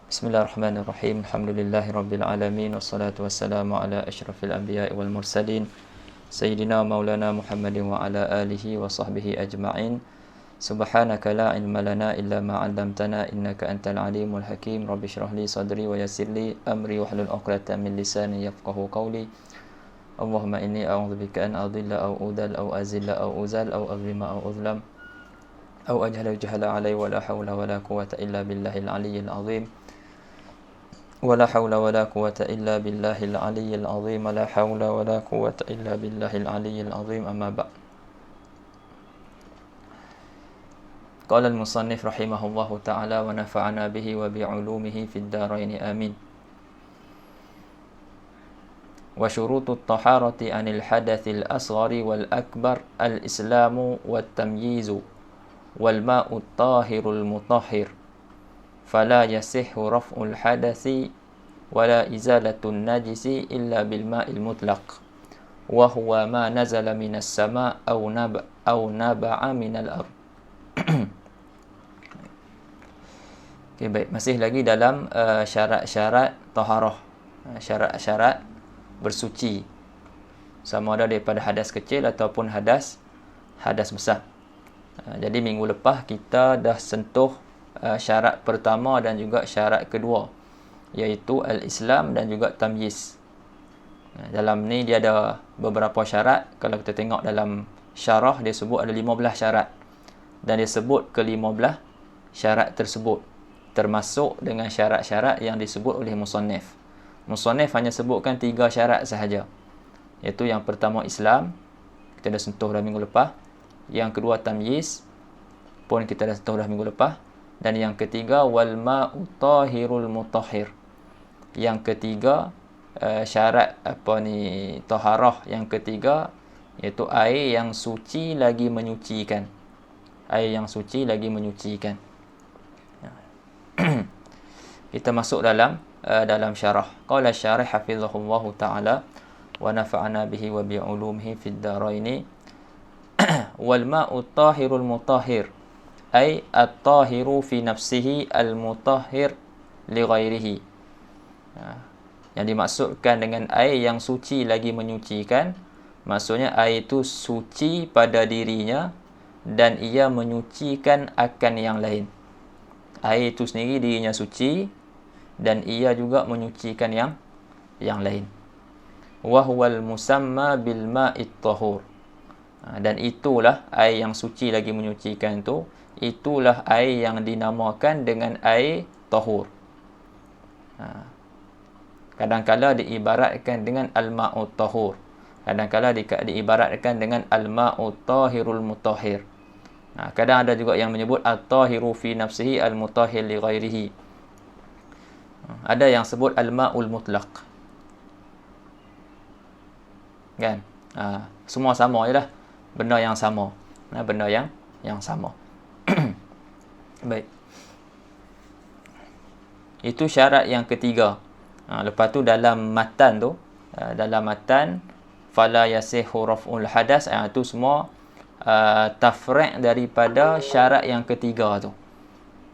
Bismillahirrahmanirrahim. Alhamdulillahirabbil alamin wassalatu wassalamu ala asyrafil anbiya'i wal mursalin sayyidina maulana Muhammadin wa ala alihi wa sahbihi ajma'in. Subhanaka la ilma lana illa ma 'allamtana innaka antal alimul hakim. Rabbi shrah li sadri wa yassir li amri wahlul 'uqdatam min lisani yafqahu qawli. Allahumma inni a'udzubika an adilla aw udal aw azilla aw uzal aw azlima aw uzlam aw ajhala jahala alai wa la hawla wa la quwwata illa billahil aliyyil azim. ولا حول ولا قوة إلا بالله العلي العظيم لا حول ولا قوة إلا بالله العلي العظيم أما بعد. قال المصنف رحمه الله تعالى ونفعنا به وبعلومه في الدارين آمين. وشروط الطهارة عن الحدث الأصغر والأكبر الإسلام والتمييز والماء الطاهر المطهر فلا يصح رفع الحدث ولا إزالة النجس إلا بالماء المطلق وهو ما نزل من السماء أو نبع من الأرض. Okay, baik, masih lagi dalam syarat-syarat taharah, syarat-syarat bersuci, sama ada daripada hadas kecil ataupun hadas besar. Jadi minggu lepas kita dah sentuh syarat pertama dan juga syarat kedua, iaitu al-Islam dan juga tamyiz. Dalam ni dia ada beberapa syarat. Kalau kita tengok dalam syarah, dia sebut ada 15 syarat, dan dia sebut ke-15 syarat tersebut termasuk dengan syarat-syarat yang disebut oleh musannif. Musannif hanya sebutkan 3 syarat sahaja, iaitu yang pertama Islam, kita dah sentuh dah minggu lepas. Yang kedua tamyiz pun kita dah sentuh dah minggu lepas. Dan yang ketiga wal ma'u tahirul mutahhir. Yang ketiga syarat taharah yang ketiga, iaitu air yang suci lagi menyucikan. Air yang suci lagi menyucikan. Kita masuk dalam syarah. Qala syarih hafizahullahu taala wa nafa'ana bihi wa bi 'ulumihi fid dharaini. Wal ma'u tahirul mutahhir ay at-tahiru fi nafsihi al-mutahhir li ghairihi. Yang dimaksudkan dengan air yang suci lagi menyucikan, maksudnya air itu suci pada dirinya dan ia menyucikan akan yang lain. Air itu sendiri dirinya suci dan ia juga menyucikan yang lain. Wa huwal musamma bil ma'it tahur. Dan itulah air yang suci lagi menyucikan itu, itulah air yang dinamakan dengan air tahur. Kadang-kala diibaratkan dengan al-ma'ut tahur, kadang-kala diibaratkan dengan al-ma'ut tahirul mutahhir. Kadang ada juga yang menyebut at-tahiru fi nafsihi al-mutahhir li ghairihi. Ada yang sebut al-ma'ul mutlaq, kan? Semua sama je lah, benda yang sama, benda yang sama. Baik, itu syarat yang ketiga. Lepas tu dalam matan tu, fala yasihu raf'ul hadas, itu semua tafri' daripada syarat yang ketiga tu.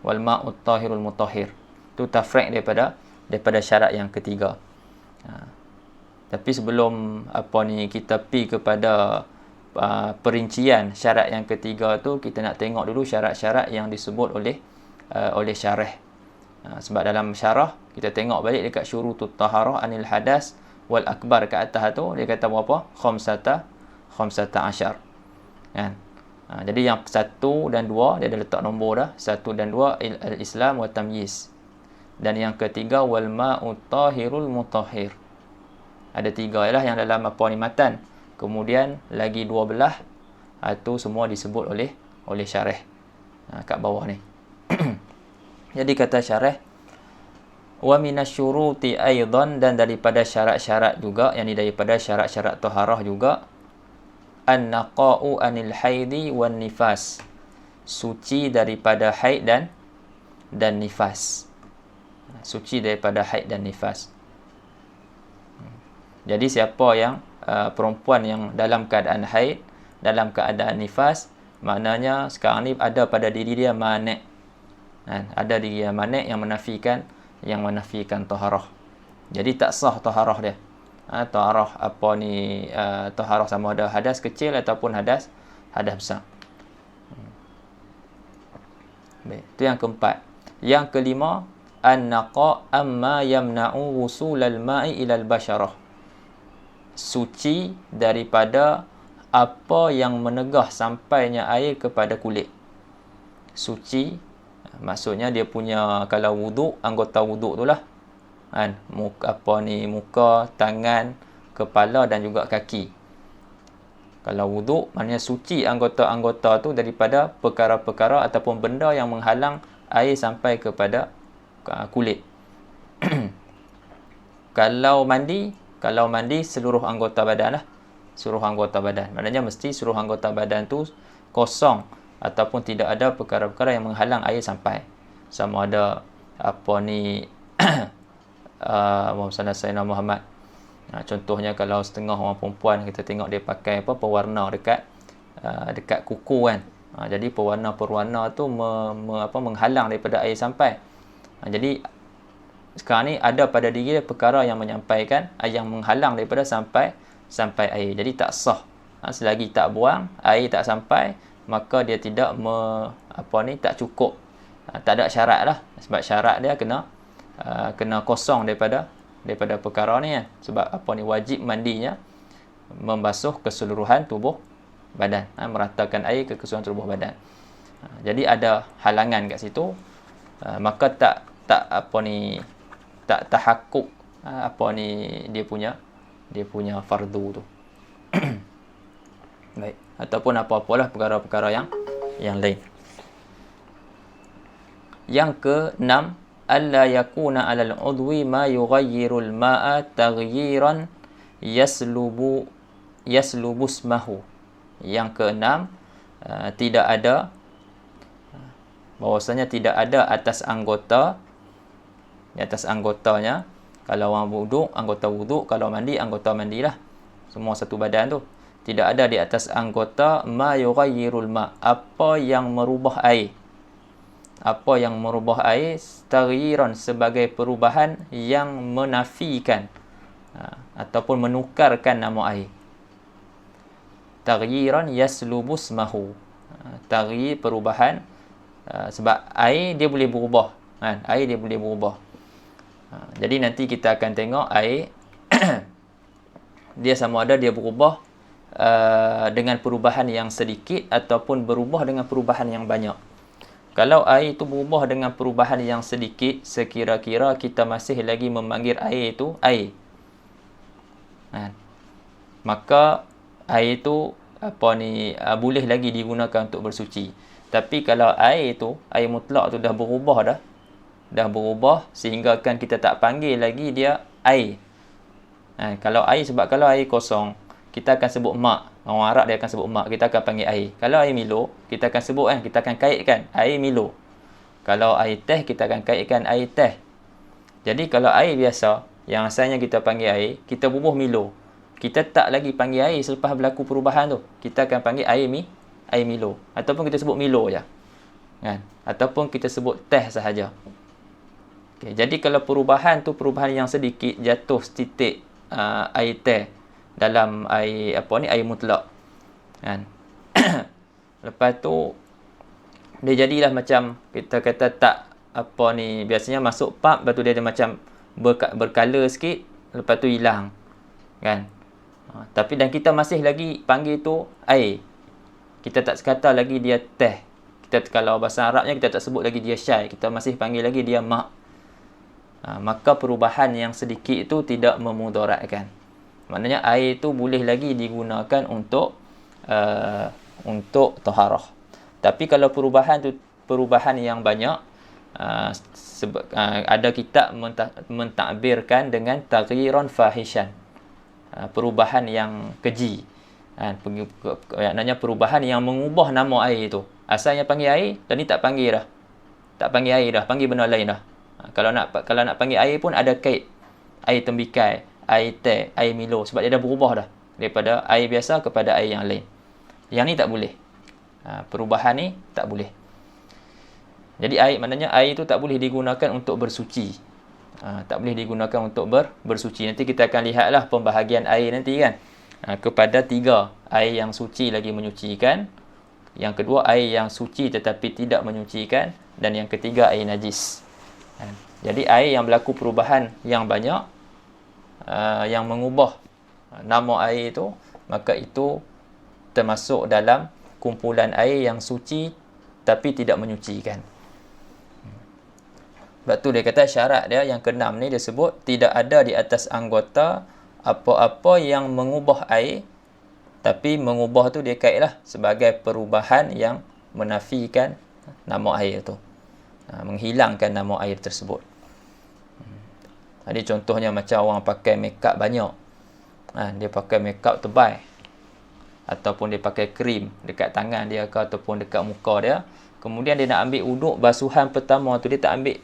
Wal ma'ut tahirul mutahhir, tu tafri' daripada syarat yang ketiga. Tapi sebelum kita pergi kepada perincian syarat yang ketiga tu, kita nak tengok dulu syarat-syarat yang disebut oleh syarih. Sebab dalam syarah kita tengok balik dekat syurutut taharah anil hadas wal akbar kat atas tu, dia kata berapa? Khamsata asyar, kan? Jadi yang 1 dan 2 dia dah letak nombor dah. 1 dan 2 al-Islam wa tamyiz. Dan yang ketiga wal ma'u tahirul mutahhir. Ada 3 ialah yang dalam matan. Kemudian lagi 12, itu semua disebut oleh syarih kat bawah ni. Jadi kata syarih, wa minasyuruti aidan, dan daripada syarat-syarat juga, yakni daripada syarat-syarat taharah juga, an-naqa'u anil haidi wan nifas, suci daripada haid dan nifas. Suci daripada haid dan nifas. Jadi siapa yang perempuan yang dalam keadaan haid, dalam keadaan nifas, maknanya sekarang ni ada pada diri dia manik. Ada diri dia manik yang menafikan yang menafikan taharah. Jadi tak sah taharah dia. Taharah taharah sama ada hadas kecil ataupun hadas besar. Baik, itu yang keempat. Yang kelima, an-naqa amma yamna'u wusulal ma'i ilal basharah. Suci daripada apa yang menegah sampainya air kepada kulit. Suci maksudnya dia punya, kalau wuduk, anggota wuduk tu lah kan, muka, tangan, kepala dan juga kaki. Kalau wuduk maknanya suci anggota-anggota tu daripada perkara-perkara ataupun benda yang menghalang air sampai kepada kulit. Kalau mandi seluruh anggota badan lah. Seluruh anggota badan. Maknanya mesti seluruh anggota badan tu kosong ataupun tidak ada perkara-perkara yang menghalang air sampai. Sama ada Sayyidina Muhammad. Contohnya kalau setengah orang perempuan kita tengok dia pakai pewarna dekat kuku kan. Jadi pewarna tu menghalang daripada air sampai. Jadi sekarang ni ada pada diri dia perkara yang menyampaikan, yang menghalang daripada sampai air. Jadi tak sah. Selagi tak buang, air tak sampai, maka dia tidak tak cukup. Tak ada syarat lah. Sebab syarat dia kena kosong daripada perkara ni kan. Sebab wajib mandinya membasuh keseluruhan tubuh badan, meratakan air ke keseluruhan tubuh badan. Jadi ada halangan kat situ, maka tak tahakkuk dia punya fardu tu. Baik, ataupun apa-apalah perkara-perkara yang lain. Yang ke-6, alla yakuna 'alal 'udwi ma yughayyirul ma'a taghyiran yaslubu ismahu. Yang ke-6, bahwasanya tidak ada atas anggotanya, kalau orang wuduk, anggota wuduk, kalau mandi, anggota mandilah. Semua satu badan tu. Tidak ada di atas anggota ma yughayyirul ma, apa yang merubah air. Apa yang merubah air, taghyiran sebagai perubahan yang menafikan ataupun menukarkan nama air. Taghyiran yaslubu ismahu. Taghyir perubahan, sebab air dia boleh berubah kan? Air dia boleh berubah. Jadi nanti kita akan tengok air dia sama ada dia berubah dengan perubahan yang sedikit ataupun berubah dengan perubahan yang banyak. Kalau air itu berubah dengan perubahan yang sedikit, sekira-kira kita masih lagi memanggil air itu air, maka air itu boleh lagi digunakan untuk bersuci. Tapi kalau air mutlak tu dah berubah sehingga kan kita tak panggil lagi dia air. Kalau air kosong, kita akan sebut mak. Orang Arab dia akan sebut mak, kita akan panggil air. Kalau air Milo, kita akan sebut kita akan kaitkan air Milo. Kalau air teh, kita akan kaitkan air teh. Jadi kalau air biasa yang asalnya kita panggil air, kita bubuh Milo, kita tak lagi panggil air selepas berlaku perubahan tu. Kita akan panggil air Milo, ataupun kita sebut Milo je kan? Ataupun kita sebut teh sahaja. Okay, jadi kalau perubahan yang sedikit, jatuh setitik air teh dalam air mutlak kan. Lepas tu dia jadilah macam kita kata tak biasanya masuk pump, lepas tu dia ada macam berkala sikit, lepas tu hilang kan. Tapi dan kita masih lagi panggil tu air, kita tak sekata lagi dia teh. Kalau bahasa Arabnya kita tak sebut lagi dia syai, kita masih panggil lagi dia mak. Maka perubahan yang sedikit itu tidak memudaratkan. Maknanya air itu boleh lagi digunakan untuk taharah. Tapi kalau perubahan yang banyak, ada kitab mentakbirkan dengan taghyiran fahishan, perubahan yang keji. Maknanya perubahan yang mengubah nama air itu. Asalnya panggil air, dan ni tak panggil dah. Tak panggil air dah, panggil benda lain dah. Kalau nak panggil air pun ada kait. Air tembikai, air teh, air Milo, sebab dia dah berubah dah daripada air biasa kepada air yang lain. Yang ni tak boleh. Perubahan ni tak boleh. Jadi maknanya air itu tak boleh digunakan untuk bersuci. Tak boleh digunakan untuk bersuci. Nanti kita akan lihatlah pembahagian air nanti kan. Kepada 3, air yang suci lagi menyucikan. Yang kedua, air yang suci tetapi tidak menyucikan. Dan yang ketiga, air najis. Jadi air yang berlaku perubahan yang banyak, yang mengubah nama air itu, maka itu termasuk dalam kumpulan air yang suci tapi tidak menyucikan. Sebab tu dia kata syarat dia yang keenam ni dia sebut tidak ada di atas anggota apa-apa yang mengubah air, tapi mengubah tu dia kaitlah sebagai perubahan yang menafikan nama air tu, menghilangkan nama air tersebut. Jadi contohnya macam orang pakai makeup banyak, dia pakai makeup tebal, ataupun dia pakai krim dekat tangan dia ke ataupun dekat muka dia, kemudian dia nak ambil wuduk, basuhan pertama tu dia tak ambil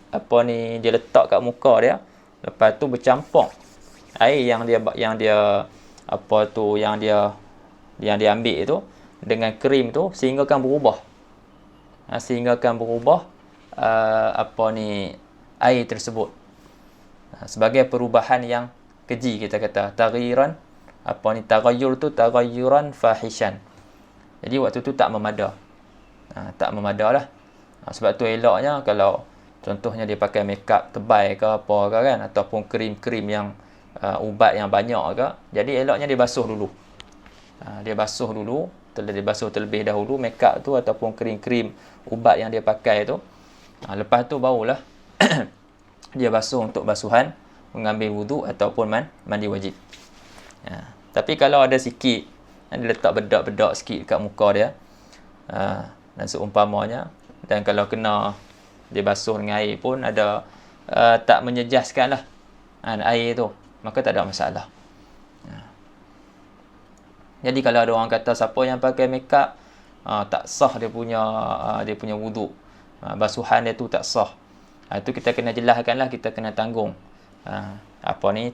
dia letak kat muka dia, lepas tu bercampur air yang dia ambil itu dengan krim tu sehingga akan berubah air tersebut, sebagai perubahan yang keji. Kita kata taghyiran, taghayyur tu taghayyuran fahishan. Jadi waktu tu tak memada. Tak memadalah. Sebab tu eloknya kalau contohnya dia pakai makeup tebal ke apa ke kan, ataupun krim-krim yang ubat yang banyak ke, jadi eloknya dia basuh dulu. Dia basuh terlebih dahulu makeup tu ataupun krim-krim ubat yang dia pakai tu. Lepas tu barulah dia basuh untuk basuhan mengambil wuduk ataupun mandi wajib. Tapi kalau ada sikit, dia letak bedak-bedak sikit kat muka dia, dan seumpamanya, dan kalau kena dia basuh dengan air pun ada tak menyejaskan lah air tu, maka tak ada masalah. Jadi kalau ada orang kata siapa yang pakai makeup tak sah dia punya wuduk, basuhan dia tu tak sah, itu kita kena jelaskanlah, kita kena tanggung.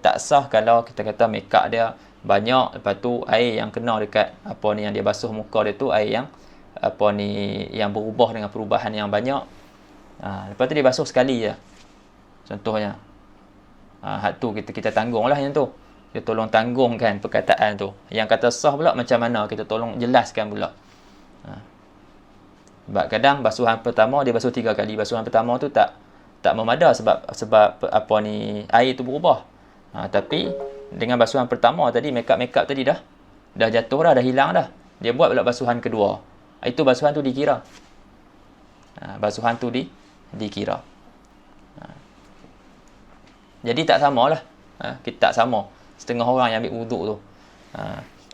Tak sah kalau kita kata makeup dia banyak, lepas tu air yang kena dekat yang dia basuh muka dia tu air yang yang berubah dengan perubahan yang banyak. Lepas tu dia basuh sekali je contohnya. Hak tu kita tanggunglah yang tu. Dia tolong tanggungkan perkataan tu. Yang kata sah pula macam mana, kita tolong jelaskan pula. Sebab kadang basuhan pertama dia basuh 3 kali. Basuhan pertama tu tak memada sebab air tu berubah. Tapi dengan basuhan pertama tadi, makeup tadi dah jatuh dah hilang dah. Dia buat pula basuhan kedua. Itu basuhan tu dikira. Basuhan tu dikira. Jadi tak samalah. Kita tak sama. Setengah orang yang ambil wuduk tu.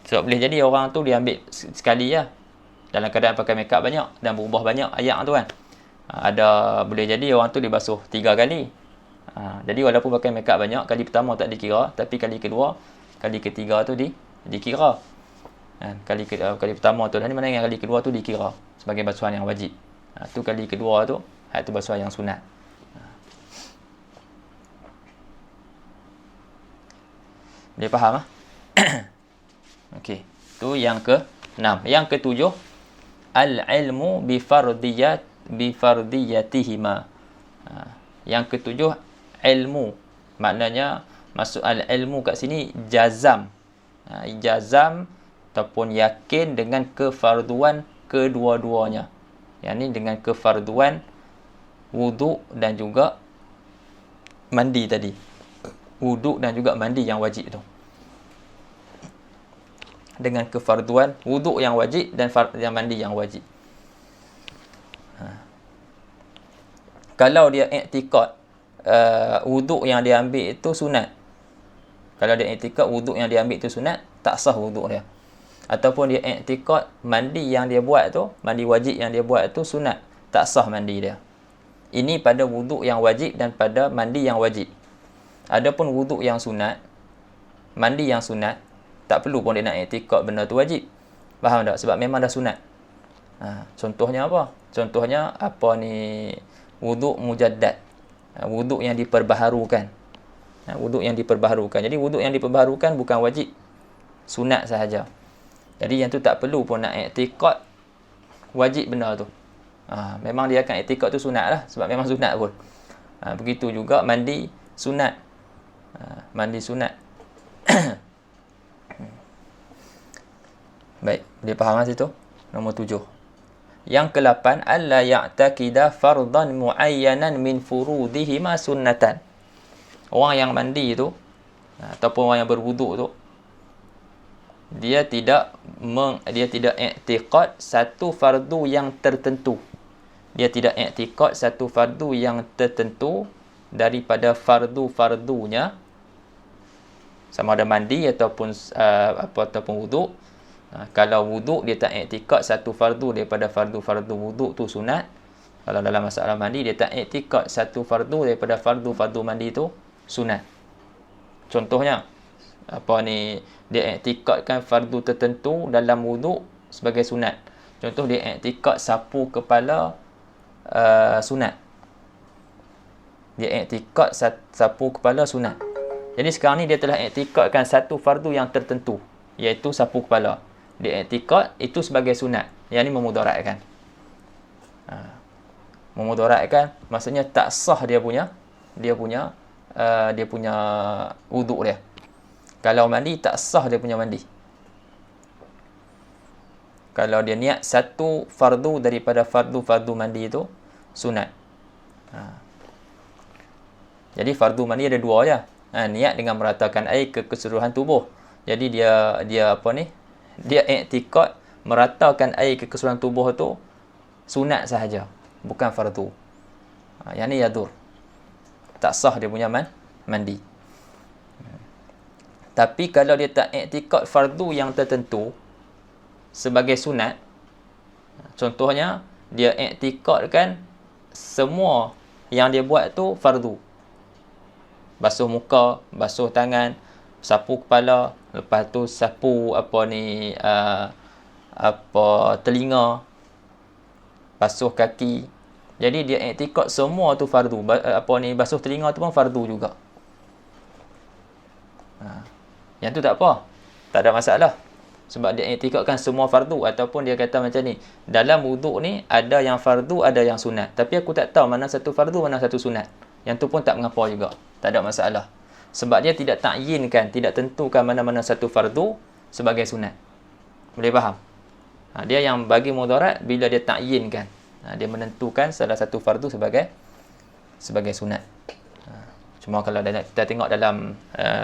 Sebab boleh jadi orang tu dia ambil sekali je, dalam keadaan pakai makeup banyak dan berubah banyak ayat tu kan. Boleh jadi orang tu dia basuh 3 kali. Jadi walaupun pakai makeup banyak, kali pertama tak dikira, tapi kali kedua, kali ketiga tu dikira. Kali pertama tu, dan mana yang kali kedua tu dikira sebagai basuhan yang wajib. Tu kali kedua tu, itu basuhan yang sunat. Boleh faham ah? Okey, tu yang ke-6. Yang ke-7, al-ilmu bi fardiyatihima. Yang ke-7, ilmu. Maknanya maksud al-ilmu kat sini jazam. Jazam ataupun yakin dengan kefarduan kedua-duanya. Yang ni dengan kefarduan wuduk dan juga mandi tadi. Wuduk dan juga mandi yang wajib tu. Dengan kefarduan wuduk yang wajib dan yang mandi yang wajib. Kalau dia i'tikad wuduk yang dia ambil itu sunat. Kalau dia i'tikad wuduk yang dia ambil itu sunat, tak sah wuduk dia. Ataupun dia i'tikad mandi yang dia buat tu, mandi wajib yang dia buat tu sunat, tak sah mandi dia. Ini pada wuduk yang wajib dan pada mandi yang wajib. Adapun wuduk yang sunat, mandi yang sunat, tak perlu pun dia nak i'tikad benda tu wajib. Faham tak? Sebab memang dah sunat. Contohnya apa? Contohnya wuduk mujaddad. Wuduk yang diperbaharukan. Wuduk yang diperbaharukan. Jadi wuduk yang diperbaharukan bukan wajib, sunat sahaja. Jadi yang tu tak perlu pun nak i'tikad wajib benda tu. Memang dia akan i'tikad tu sunat lah, sebab memang sunat pun. Begitu juga mandi sunat. Mandi sunat. Baik, boleh faham lah situ? Nombor 7. Yang ke-8, alla ya'taqida fardan muayyanan min furudihi ma sunnatan. Orang yang mandi tu ataupun orang yang berwuduk tu, dia tidak i'tiqad satu fardu yang tertentu. Dia tidak i'tiqad satu fardu yang tertentu daripada fardu-fardunya, sama ada mandi ataupun ataupun wuduk. Kalau wuduk dia tak i'tiqad satu fardu daripada fardu-fardu wuduk tu sunat. Kalau dalam masalah mandi dia tak i'tiqad satu fardu daripada fardu-fardu mandi tu sunat. Contohnya dia i'tiqadkan fardu tertentu dalam wuduk sebagai sunat. Contoh dia i'tiqad sapu kepala sunat. Dia i'tiqad sapu kepala sunat. Jadi sekarang ni dia telah i'tiqadkan satu fardu yang tertentu, iaitu sapu kepala. Dia i'tiqad itu sebagai sunat. Yang ni memudaratkan. Memudaratkan maksudnya tak sah dia punya wuduk dia. Kalau mandi tak sah dia punya mandi. Kalau dia niat satu fardu daripada fardu-fardu mandi itu sunat. Jadi fardu mandi ada dua je. Niat dengan meratakan air ke keseluruhan tubuh. Jadi dia dia i'tiqad meratakan air ke keseluruhan tubuh tu sunat sahaja, bukan fardu. Yang ni yadur. Tak sah dia punya mandi. Tapi kalau dia tak i'tiqad fardu yang tertentu sebagai sunat, contohnya dia i'tiqadkan semua yang dia buat tu fardu. Basuh muka, basuh tangan, sapu kepala, lepas tu sapu telinga, basuh kaki. Jadi dia i'tiqad semua tu fardu. Basuh telinga tu pun fardu juga. Yang tu tak apa. Tak ada masalah. Sebab dia i'tiqadkan semua fardu. Ataupun dia kata macam ni, dalam wuduk ni ada yang fardu, ada yang sunat. Tapi aku tak tahu mana satu fardu, mana satu sunat. Yang tu pun tak mengapa juga. Tak ada masalah. Sebab dia tidak takyinkan, tidak tentukan mana-mana satu fardu sebagai sunat. Boleh faham? Dia yang bagi mudarat bila dia takyinkan. Dia menentukan salah satu fardu sebagai sunat. Cuma kalau kita tengok dalam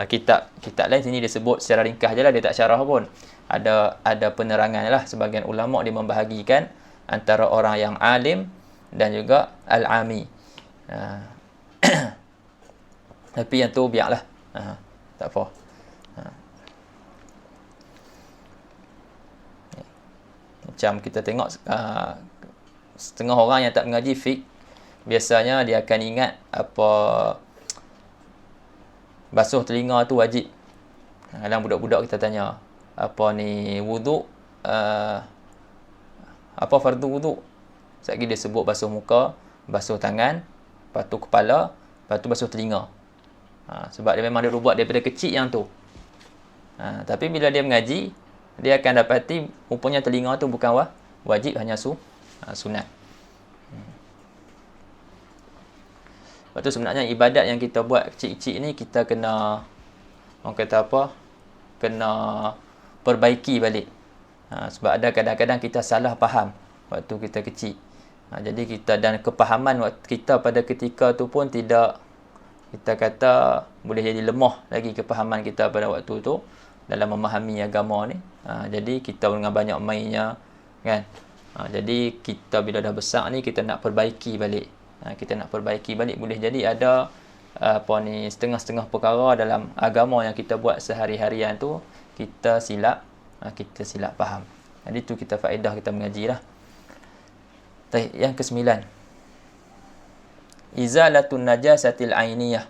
kitab lain, sini dia sebut secara ringkas je lah, dia tak syarah pun. Ada penerangan lah. Sebagian ulama' dia membahagikan antara orang yang alim dan juga al-ami. Tapi yang tu biarlah. Tak apa. Macam kita tengok setengah orang yang tak mengaji fiqh, biasanya dia akan ingat basuh telinga tu wajib. Kadang budak-budak kita tanya, wuduk, apa fardu wuduk? Sekali dia sebut basuh muka, basuh tangan, lepas tu kepala, lepas tu basuh telinga. Sebab dia memang dia buat daripada kecil yang tu. Tapi bila dia mengaji, dia akan dapati rupanya telinga tu bukan wajib, hanya sunat. Lepas tu sebenarnya ibadat yang kita buat kecil-kecil ni, kita kena, orang kata apa, kena perbaiki balik. Sebab ada kadang-kadang kita salah faham waktu kita kecil. Jadi dan kepahaman kita pada ketika tu pun tidak, kita kata boleh jadi lemah lagi kepahaman kita pada waktu tu dalam memahami agama ni. Jadi kita dengan banyak mainnya kan. Jadi kita bila dah besar ni kita nak perbaiki balik. Kita nak perbaiki balik, boleh jadi ada setengah-setengah perkara dalam agama yang kita buat sehari-harian tu kita silap faham. Jadi tu kita faedah kita mengaji lah. Yang ke-9, izalatun najasatil ainiyah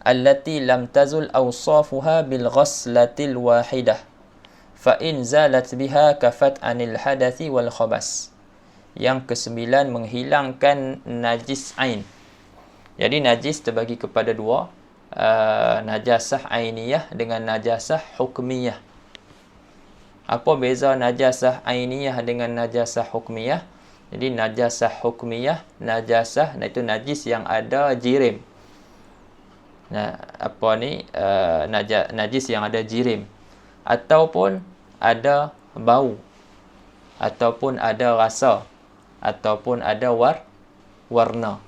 allati lam tazul awsafuha bil ghaslatil wahidah fa in zalat biha kafat anil hadathi wal khabas. Yang ke-9, menghilangkan najis ain. Jadi najis terbagi kepada dua, najasah ainiyah dengan najasah hukmiyah. Apa beza najasah ainiyah dengan najasah hukmiyah? Jadi najasah hukmiyah, najasah itu najis yang ada jirim. najis yang ada jirim, ataupun ada bau, ataupun ada rasa, ataupun ada warna.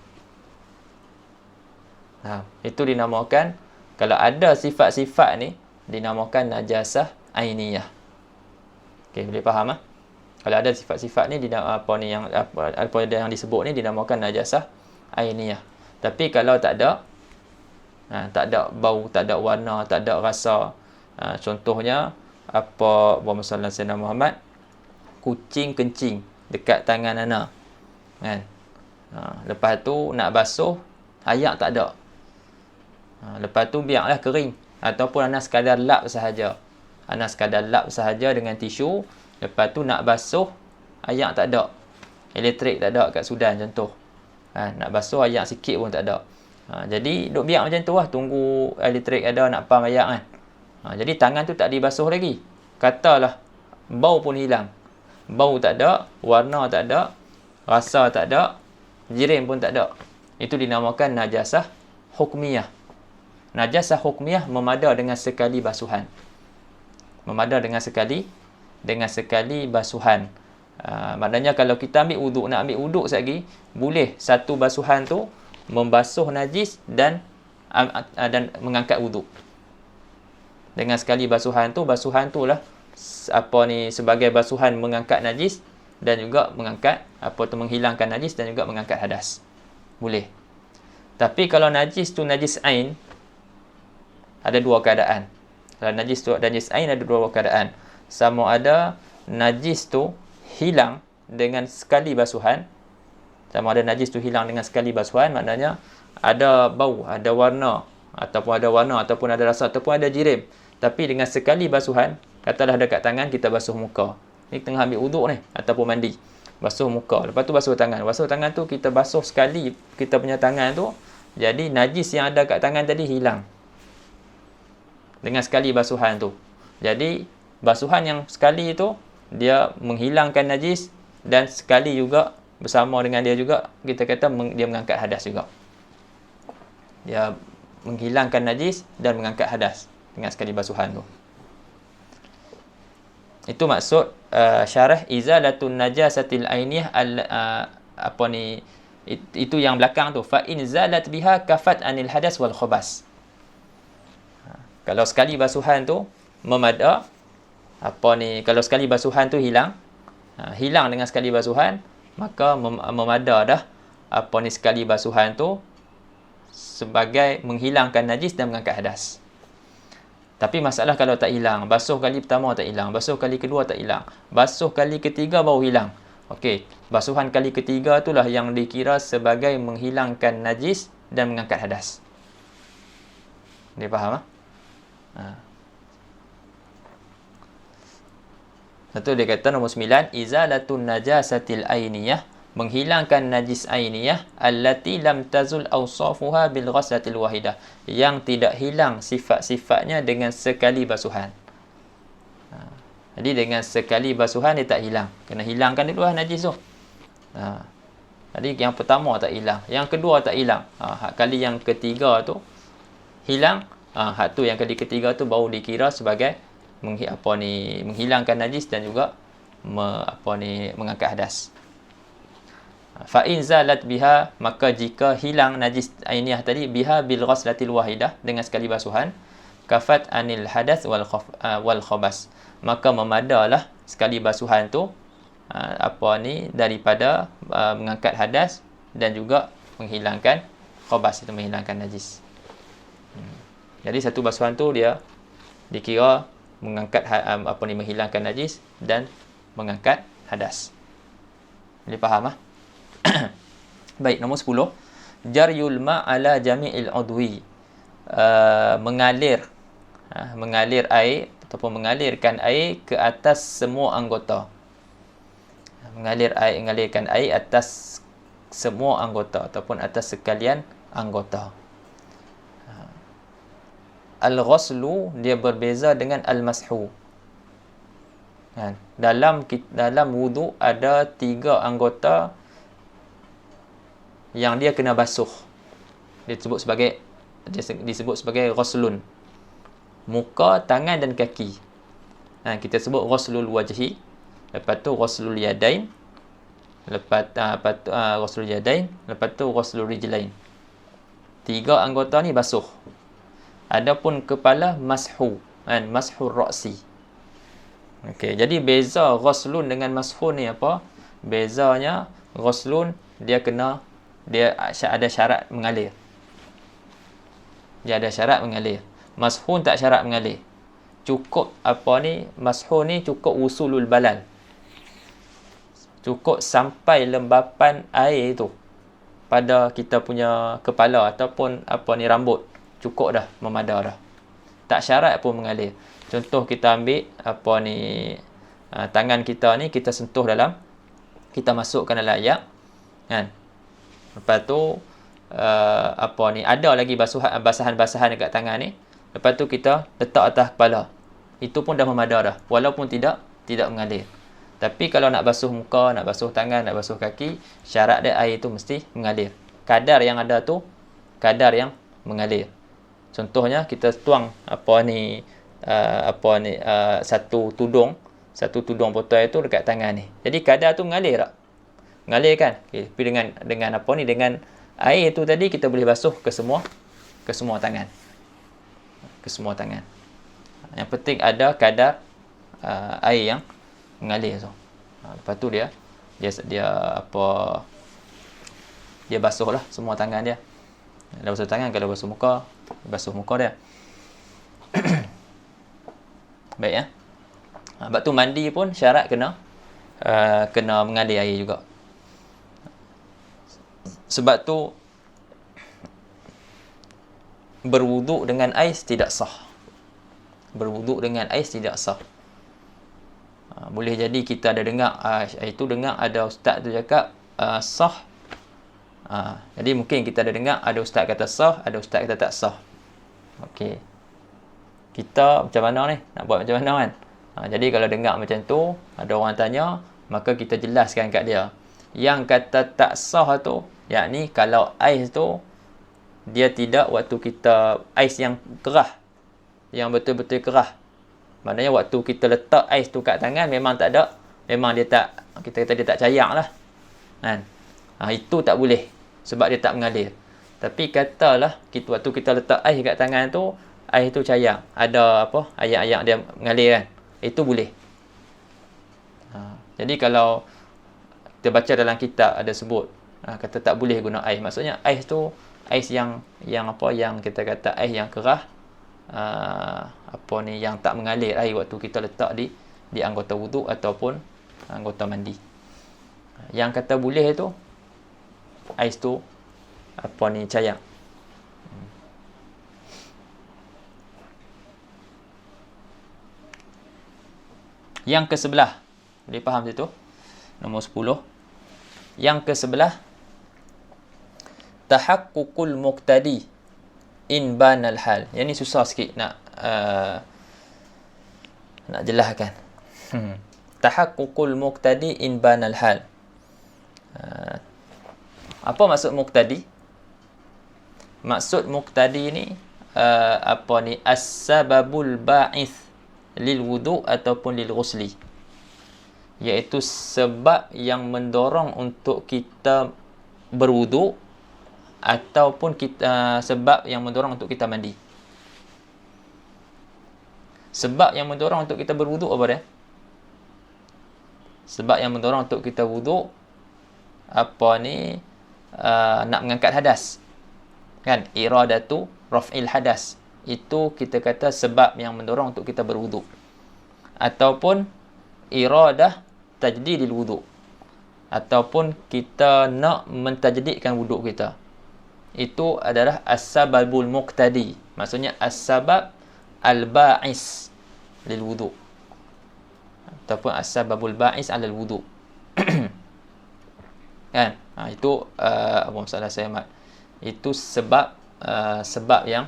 Itu dinamakan, kalau ada sifat-sifat ni, dinamakan najasah ainiyah. Okey, boleh faham? Kalau ada sifat-sifat ni, apa yang disebut ni dinamakan najasah ainiyah. Tapi kalau tak ada bau, tak ada warna, tak ada rasa, contohnya Allahumma salli ala sayyidina Muhammad, kucing kencing dekat tangan ana, kan? Lepas tu nak basuh, ayak tak ada. Lepas tu biarlah kering, ataupun ana sekadar lap sahaja. Dengan tisu. Lepas tu nak basuh, ayak tak ada. Elektrik tak ada kat Sudan contoh. Nak basuh ayak sikit pun tak ada. Jadi duk biar macam tu lah, tunggu elektrik ada nak pam ayak kan. Jadi tangan tu tak dibasuh lagi. Katalah bau pun hilang. Bau tak ada, warna tak ada, rasa tak ada, jirim pun tak ada. Itu dinamakan najasah hukmiyah. Najasah hukmiyah memada dengan sekali basuhan. Maknanya kalau kita nak ambil wuduk sekali, boleh satu basuhan tu membasuh najis dan mengangkat wuduk. Dengan sekali basuhan tu lah sebagai basuhan mengangkat najis dan juga menghilangkan najis dan juga mengangkat hadas. Boleh. Tapi kalau najis tu najis ain, ada dua keadaan. Kalau najis tu najis ain, ada dua keadaan. Sama ada najis tu hilang dengan sekali basuhan. Maknanya ada bau, ada warna, ataupun ada rasa, ataupun ada jirim. Tapi dengan sekali basuhan, katalah dekat tangan kita basuh muka. Ni tengah ambil wuduk ni, ataupun mandi. Basuh muka, lepas tu basuh tangan. Basuh tangan tu kita basuh sekali kita punya tangan tu, jadi najis yang ada kat tangan tadi hilang. Dengan sekali basuhan tu. Jadi basuhan yang sekali tu dia menghilangkan najis, dan sekali juga bersama dengan dia juga kita kata dia mengangkat hadas juga. Dia menghilangkan najis dan mengangkat hadas dengan sekali basuhan tu. Itu maksud syarah izalatun najasatil ainiyah itu yang belakang tu, fa in zalat biha kafat anil hadas wal khabas. Kalau sekali basuhan tu memada, kalau sekali basuhan tu hilang dengan sekali basuhan, maka memada dah sekali basuhan tu sebagai menghilangkan najis dan mengangkat hadas. Tapi masalah kalau tak hilang, basuh kali pertama tak hilang, basuh kali kedua tak hilang, basuh kali ketiga baru hilang. Okey, basuhan kali ketiga itulah yang dikira sebagai menghilangkan najis dan mengangkat hadas. Dia faham? Satu dia kata nombor 9, izalatun najasatil ainiyah, menghilangkan najis ainiyah allati lam tazul awsafuha bil ghaslatil wahidah, yang tidak hilang sifat-sifatnya dengan sekali basuhan. Jadi dengan sekali basuhan dia tak hilang, kena hilangkan dulu lah najis tu. Jadi yang pertama tak hilang, yang kedua tak hilang, kali yang ketiga tu hilang, hak tu yang kali ketiga tu baru dikira sebagai menghilangkan najis dan juga mengangkat hadas. Fa in zalat biha, maka jika hilang najis ainiyah tadi, biha bil ghaslatil wahidah, dengan sekali basuhan, kafat anil hadath wal khabas, maka memadalah sekali basuhan tu daripada mengangkat hadas dan juga menghilangkan khabas, itu menghilangkan najis. Jadi satu basuhan tu dia dikira mengangkat menghilangkan najis dan mengangkat hadas. Boleh faham ah? Baik, nombor 10, jaryul ma ala jami'il udwi, mengalir air ataupun mengalirkan air ke atas semua anggota. Mengalirkan air atas semua anggota ataupun atas sekalian anggota. Al-ghaslu dia berbeza dengan al-mashu. Dalam wudu ada 3 anggota yang dia kena basuh. Dia sebut sebagai disebut sebagai ghuslun. Muka, tangan dan kaki. Kita sebut ghuslul wajhi, lepas tu ghuslul yadain, lepas ghuslul yadain, lepas tu ghuslul rijlain. 3 anggota ni basuh. Adapun kepala mashu, mashur ra'si. Okey, jadi beza ghuslun dengan mashun ni apa? Bezanya ghuslun dia ada syarat mengalir. Dia ada syarat mengalir. Mashun tak syarat mengalir. Cukup mashun ni cukup usulul balal. Cukup sampai lembapan air tu pada kita punya kepala ataupun rambut. Cukup dah, memadai dah. Tak syarat pun mengalir. Contoh kita ambil tangan kita ni, kita sentuh dalam, kita masukkan dalam air, kan. Lepas tu ada lagi basahan-basahan dekat tangan ni. Lepas tu kita letak atas kepala. Itu pun dah memadai dah, walaupun tidak mengalir. Tapi kalau nak basuh muka, nak basuh tangan, nak basuh kaki, syarat dia air tu mesti mengalir. Kadar yang ada tu kadar yang mengalir. Contohnya kita tuang satu tudung botol itu dekat tangan ni. Jadi kadar tu mengalir tak? Mengalir kan? Okay. Tapi dengan air tu tadi kita boleh basuh ke semua tangan. Ke semua tangan. Yang penting ada kadar air yang mengalir tu. Lepas tu dia basuh lah semua tangan dia. Dah basuh tangan, kalau basuh muka dia. Baik ya. Sebab tu mandi pun syarat kena mengalir air juga. Sebab tu berwuduk dengan ais tidak sah. Boleh jadi kita ada dengar ada ustaz tu cakap sah. Jadi mungkin kita ada dengar ada ustaz kata sah, ada ustaz kata tak sah. Okey. Kita macam mana ni? Nak buat macam mana kan? Jadi kalau dengar macam tu, ada orang tanya, maka kita jelaskan kat dia. Yang kata tak sah tu, yakni kalau ais tu dia tidak waktu kita ais yang kerah, yang betul-betul kerah. Maknanya waktu kita letak ais tu kat tangan memang tak ada, memang dia tak, kita kata dia tak cayak lah. Kan? Itu tak boleh sebab dia tak mengalir. Tapi katalah waktu kita letak ais kat tangan tu, ais tu cayak, ada ayak-ayak dia mengalir kan, itu boleh. Jadi kalau kita baca dalam kitab ada sebut kata tak boleh guna ais, maksudnya ais tu ais yang kita kata ais yang kerah, yang tak mengalir air waktu kita letak di anggota wuduk ataupun anggota mandi. Yang kata boleh tu ais tu cayak. Yang ke-11, boleh faham situ? Nombor 10. Yang ke-11, tahaqqukul muqtadi in banal hal. Yang ni susah sikit nak jelaskan. Tahaqqukul muqtadi in banal hal. Apa maksud muqtadi? Maksud muqtadi ni as-sababul ba'ith lil wudu' ataupun lil ghusli, iaitu sebab yang mendorong untuk kita berwuduk ataupun sebab yang mendorong untuk kita mandi. Sebab yang mendorong untuk kita berwuduk apa dia? Sebab yang mendorong untuk kita wuduk nak mengangkat hadas. Kan? Iradatu raf'il hadas. Itu kita kata sebab yang mendorong untuk kita berwuduk. Ataupun iradah tajdidil wuduk. Ataupun kita nak mentajdidkan wuduk kita. Itu adalah as-sababul muqtadi. Maksudnya as-sabab al-ba'is lil wuduk. Ataupun as-sababul ba'is alal wuduk. Kan? Itu masalah saya mat. Itu sebab yang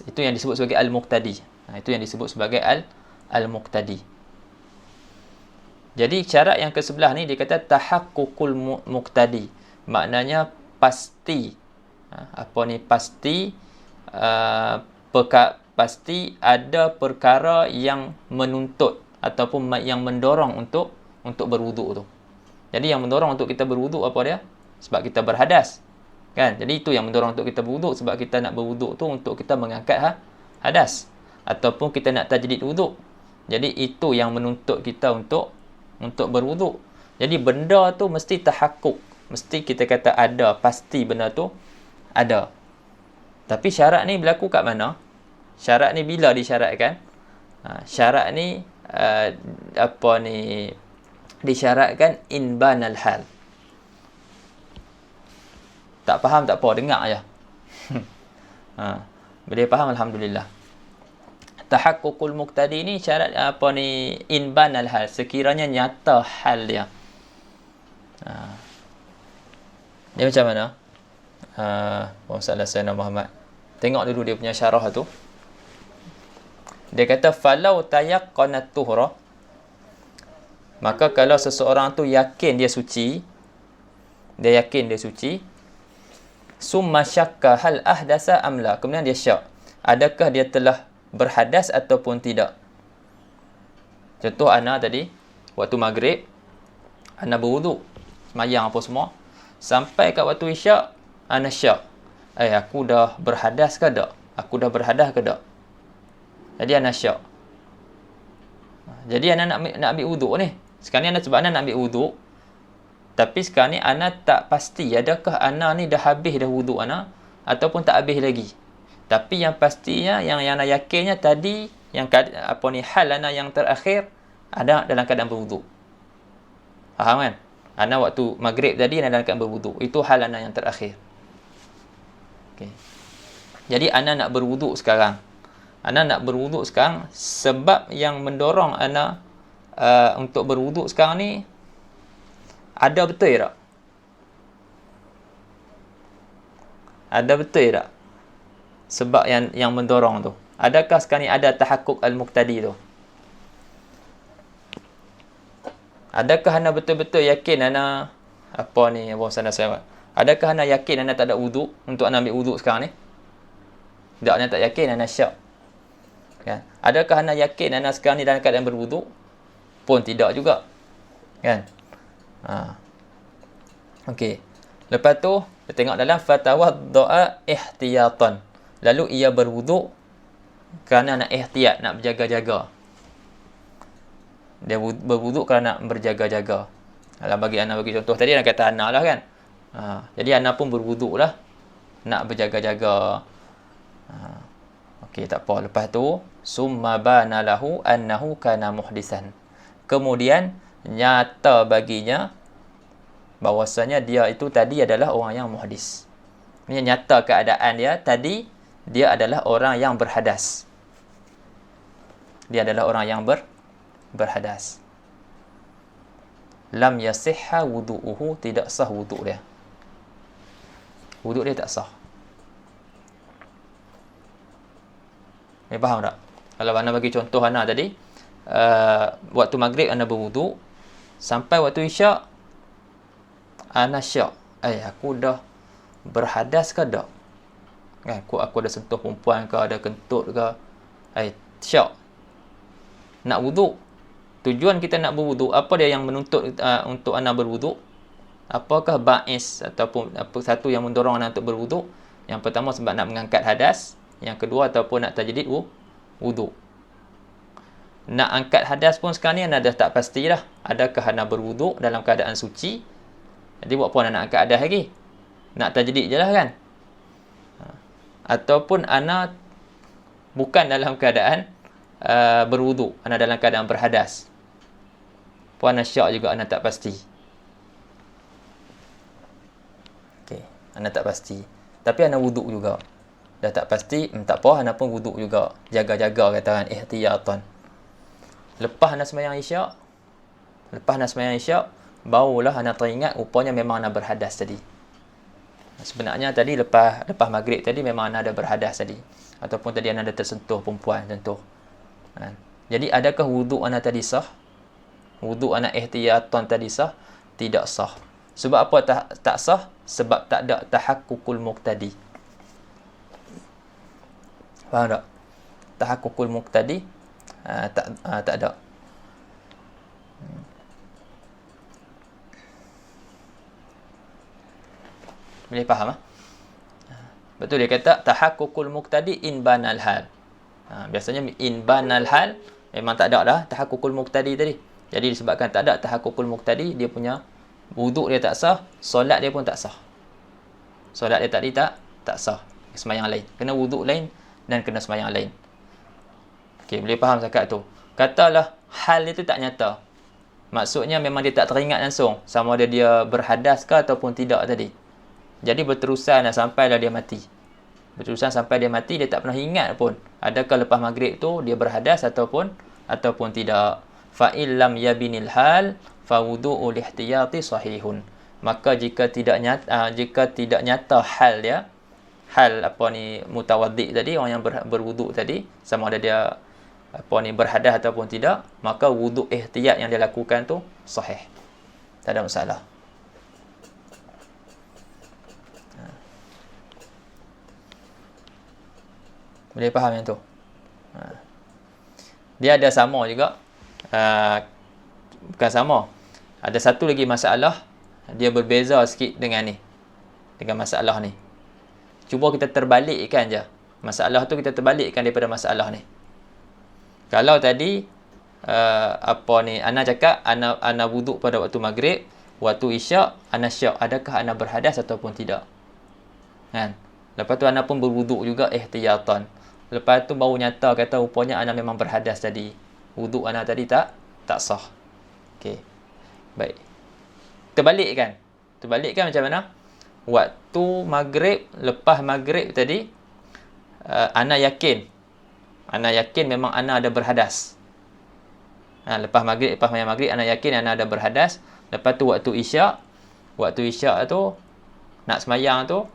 itu yang disebut sebagai al-muqtadi. Itu yang disebut sebagai al-muqtadi. Jadi syarat yang ke-11 ni dia kata tahaqqukul muqtadi. Maknanya pasti Pasti pasti ada perkara yang menuntut ataupun yang mendorong untuk berwuduk tu. Jadi yang mendorong untuk kita berwuduk apa dia? Sebab kita berhadas. Kan? Jadi itu yang mendorong untuk kita berwuduk, sebab kita nak berwuduk tu untuk kita mengangkat hadas ataupun kita nak tajdid wuduk. Jadi itu yang menuntut kita untuk berwuduk. Jadi benda tu mesti tahakkuk. Mesti kita kata ada, pasti benda tu ada. Tapi syarat ni berlaku kat mana? Syarat ni bila disyaratkan? Syarat ni disyaratkan in banal hal. Tak faham tak apa, dengar je. Bila faham alhamdulillah. Tahakkukul muqtadi ni syarat in banal hal, sekiranya nyata hal dia. Dia macam mana? Masalah Sayyidina Muhammad. Tengok dulu dia punya syarah tu. Dia kata falau tayaqqanat tuhra, maka kalau seseorang tu yakin dia suci, summa syakka hal ahdasa amla, kemudian dia syak, adakah dia telah berhadas ataupun tidak. Contoh ana tadi waktu maghrib ana berwuduk, semayang apa semua, sampai kat waktu isyak ana syak, aku dah berhadas ke tak? Jadi ana syak. Jadi ana nak ambil wuduk ni. Sekarang ni sebab ana nak ambil wuduk, tapi sekarang ni ana tak pasti adakah ana ni dah habis dah wuduk ana ataupun tak habis lagi. Tapi yang pastinya, yang ana yakinnya tadi, yang hal ana yang terakhir ada dalam keadaan berwuduk. Faham kan? Ana waktu maghrib tadi ana dalam keadaan berwuduk. Itu hal ana yang terakhir. Okey. Jadi ana nak berwuduk sekarang. Sebab yang mendorong ana untuk berwuduk sekarang ni ada betul tak? Ada betul tak? Sebab yang mendorong tu. Adakah sekarang ni ada tahakkuk al-muqtadi tu? Adakah anda betul-betul yakin anda adakah anda yakin anda tak ada wuduk untuk anda ambil wuduk sekarang ni? Tak, anda tak yakin, anda syak. Kan? Adakah anda yakin anda sekarang ni dalam keadaan berwuduk? Pun tidak juga. Kan? Okey. Lepas tu, kita tengok dalam fatawadda'a ihtiyatan. Lalu ia berwuduk kerana nak ihtiyat, nak berjaga-jaga. Dia berwuduk kerana nak berjaga-jaga. Kalau bagi contoh tadi, nak kata anak lah kan. Jadi anak pun berwuduk lah, nak berjaga-jaga. Okey, tak apa. Lepas tu, summa bana lahu annahu kana muhdisan. Kemudian nyata baginya bahwasanya dia itu tadi adalah orang yang muhdis. Ini nyata keadaan dia tadi, dia adalah orang yang berhadas. Berhadas. Lam yasihha wudu'uhu, tidak sah wuduk dia. Wuduk dia tak sah. Faham tak? Kalau anda bagi contoh anda tadi, waktu maghrib anda berwuduk, sampai waktu isyak anda syak, aku dah berhadas ke tak? Aku ada sentuh perempuan ke, ada kentut ke, syak, nak wuduk. Tujuan kita nak berwuduk, apa dia yang menuntut untuk anda berwuduk? Apakah ba'is ataupun satu yang mendorong anda untuk berwuduk? Yang pertama sebab nak mengangkat hadas, yang kedua ataupun nak tajdid wuduk. Nak angkat hadas pun sekarang ni anda dah tak pastilah adakah anda berwuduk dalam keadaan suci. Jadi buat apa anda nak angkat hadas lagi? Nak tajdid je lah kan? Ataupun anda bukan dalam keadaan berwuduk, anda dalam keadaan berhadas. Puan anda syak juga, anda tak pasti. Okey, anda tak pasti. Tapi anda wuduk juga. Dah tak pasti, tak apa, anda pun wuduk juga. Jaga-jaga katakan, ihtiyatan. Lepas anda sembahyang isyak, barulah anda teringat rupanya memang anda berhadas tadi. Sebenarnya tadi lepas maghrib tadi memang anda ada berhadas tadi. Ataupun tadi anda ada tersentuh perempuan, contoh. Jadi adakah wuduk anda tadi sah? Wuduk anda ihtiyatan tadi sah? Tidak sah. Sebab apa tak sah? Sebab tak ada tahakkukul muqtadi. Faham tak? Tahakkukul muqtadi tak ada. Boleh faham? Betul dia kata tahakkukul muqtadi in banal hal. Biasanya in banal hal memang tak ada dah tahakkukul muqtadi tadi. Jadi disebabkan tak ada tahakkukul muqtadi, dia punya wuduk dia tak sah, solat dia pun tak sah. Solat dia tadi tak sah. Sembahyang lain. Kena wuduk lain dan kena sembahyang lain. Okey, boleh faham cakap tu. Katalah hal itu tak nyata. Maksudnya memang dia tak teringat langsung sama ada dia berhadas ke ataupun tidak tadi. Jadi berterusan sampailah dia mati. Berterusan sampai dia mati, dia tak pernah ingat pun adakah lepas maghrib tu dia berhadas ataupun tidak. Fa illam yabinil hal fa wudu'u lihtiyati sahihun. Maka jika tidak nyata hal dia, hal mutawaddi tadi, orang yang berwuduk tadi, sama ada dia berhadas ataupun tidak, maka wuduk ihtiyat yang dia lakukan tu sahih. Tak ada masalah. Boleh faham yang tu? Dia ada sama juga. Bukan sama. Ada satu lagi masalah. Dia berbeza sikit dengan ni. Dengan masalah ni. Cuba kita terbalikkan je. Masalah tu kita terbalikkan daripada masalah ni. Kalau tadi, Ana cakap, Ana wuduk pada waktu maghrib, waktu isyak, Ana syak. Adakah Ana berhadas ataupun tidak? Kan? Lepas tu Ana pun berwuduk juga ihtiyatan. Lepas tu baru nyata kata rupanya Ana memang berhadas tadi. Wuduk Ana tadi tak sah. Okey. Baik. Terbalikkan macam mana? Waktu maghrib, lepas maghrib tadi, Ana yakin memang Ana ada berhadas. Lepas maghrib Ana yakin Ana ada berhadas. Lepas tu waktu isyak tu nak semayang tu,